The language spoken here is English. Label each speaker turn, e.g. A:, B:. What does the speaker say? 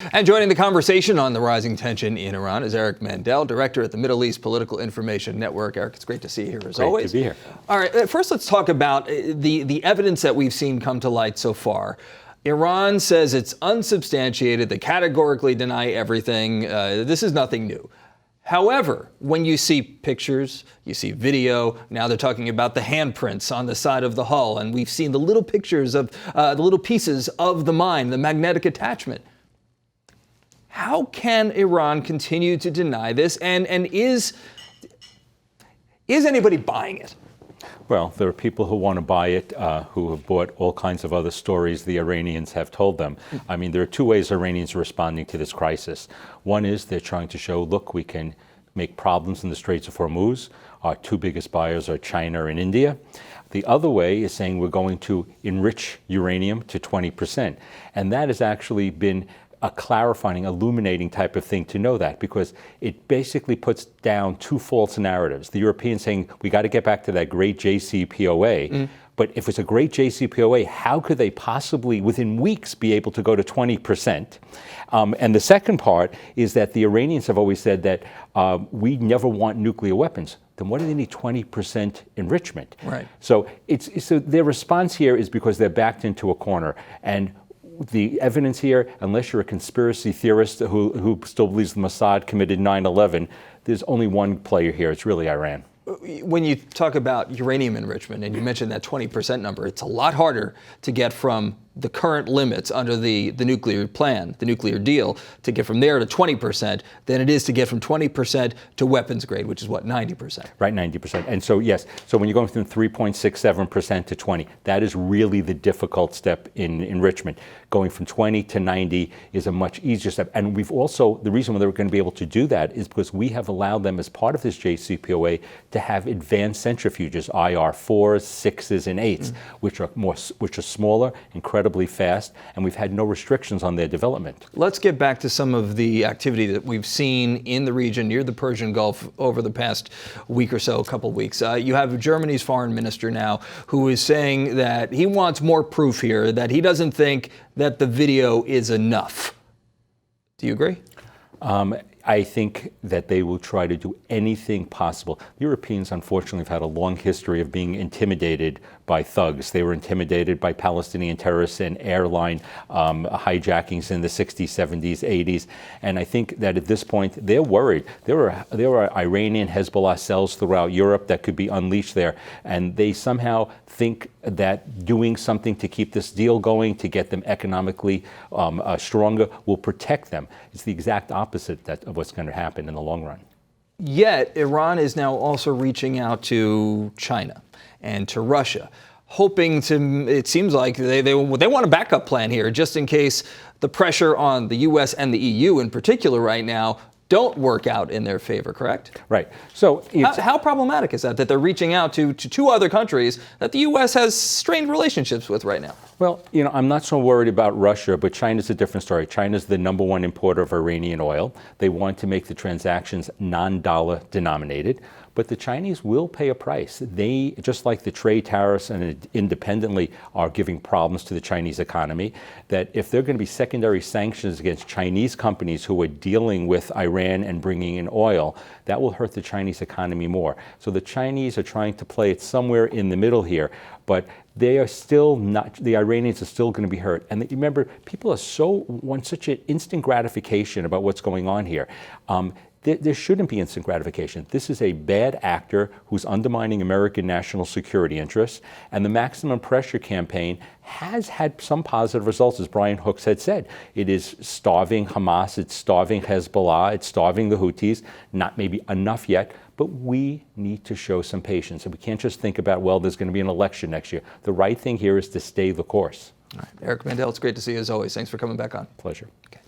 A: And joining the conversation on the rising tension in Iran is Eric Mandel, director at the Middle East Political Information Network. Eric, it's great to see you here as always.
B: Great to be here.
A: All right, first let's talk about the evidence that we've seen come to light so far. Iran says it's unsubstantiated. They categorically deny everything. This is nothing new. However, when you see pictures, you see video, now they're talking about the handprints on the side of the hull, and we've seen the little pictures of the little pieces of the mine, the magnetic attachment. How can Iran continue to deny this, and is anybody buying it?
B: Well, there are people who want to buy it, who have bought all kinds of other stories the Iranians have told them. I mean, there are two ways Iranians are responding to this crisis. One is they're trying to show, look, we can make problems in the Straits of Hormuz. Our two biggest buyers are China and India. The other way is saying we're going to enrich uranium to 20%. And that has actually been a clarifying, illuminating type of thing to know that, because it basically puts down two false narratives. The Europeans saying we got to get back to that great JCPOA, but if it's a great JCPOA, how could they possibly within weeks be able to go to 20%? And the second part is that the Iranians have always said that we never want nuclear weapons. Then what do they need 20% enrichment?
A: Right.
B: So so their response here is because they're backed into a corner. And the evidence here, unless you're a conspiracy theorist who still believes the Mossad committed 9/11, there's only one player here. It's really Iran.
A: When you talk about uranium enrichment, and you mentioned that 20% number, it's a lot harder to get from the current limits under the nuclear plan, the nuclear deal, to get from there to 20% than it is to get from 20% to weapons grade, which is what, 90%?
B: Right, 90%. And so, yes, so when you're going from 3.67% to 20, that is really the difficult step in enrichment. Going from 20 to 90 is a much easier step. And we've also, the reason why they're going to be able to do that is because we have allowed them as part of this JCPOA to have advanced centrifuges, IR4s, 6s, and 8s, which are smaller, incredibly fast, and we've had no restrictions on their development.
A: Let's get back to some of the activity that we've seen in the region near the Persian Gulf over the past week or so, a couple of weeks. You have Germany's foreign minister now who is saying that he wants more proof here, that he doesn't think that the video is enough. Do you agree?
B: I think that they will try to do anything possible. The Europeans, unfortunately, have had a long history of being intimidated by thugs. They were intimidated by Palestinian terrorists and airline hijackings in the 60s, 70s, 80s. And I think that at this point, they're worried. There are Iranian Hezbollah cells throughout Europe that could be unleashed there. And they somehow think that doing something to keep this deal going, to get them economically stronger, will protect them. It's the exact opposite of what's going to happen in the long run.
A: Yet, Iran is now also reaching out to China and to Russia, hoping to, it seems like they want a backup plan here, just in case the pressure on the U.S. and the EU in particular right now don't work out in their favor, correct?
B: Right. So
A: how problematic is that they're reaching out to two other countries that the U.S. has strained relationships with right now?
B: Well, I'm not so worried about Russia, but China's a different story. China's the #1 importer of Iranian oil. They want to make the transactions non-dollar denominated, but the Chinese will pay a price. They, just like the trade tariffs and independently, are giving problems to the Chinese economy, that if there are going to be secondary sanctions against Chinese companies who are dealing with Iran and bringing in oil, that will hurt the Chinese economy more. So the Chinese are trying to play it somewhere in the middle here, but they are still not, the Iranians are still going to be hurt. And remember, people want such an instant gratification about what's going on here. There shouldn't be instant gratification. This is a bad actor who's undermining American national security interests, and the maximum pressure campaign has had some positive results, as Brian Hooks had said. It is starving Hamas, it's starving Hezbollah, it's starving the Houthis, not maybe enough yet, but we need to show some patience. And we can't just think about, well, there's going to be an election next year. The right thing here is to stay the course.
A: All right. Eric Mandel, it's great to see you as always. Thanks for coming back on.
B: Pleasure.
A: Okay.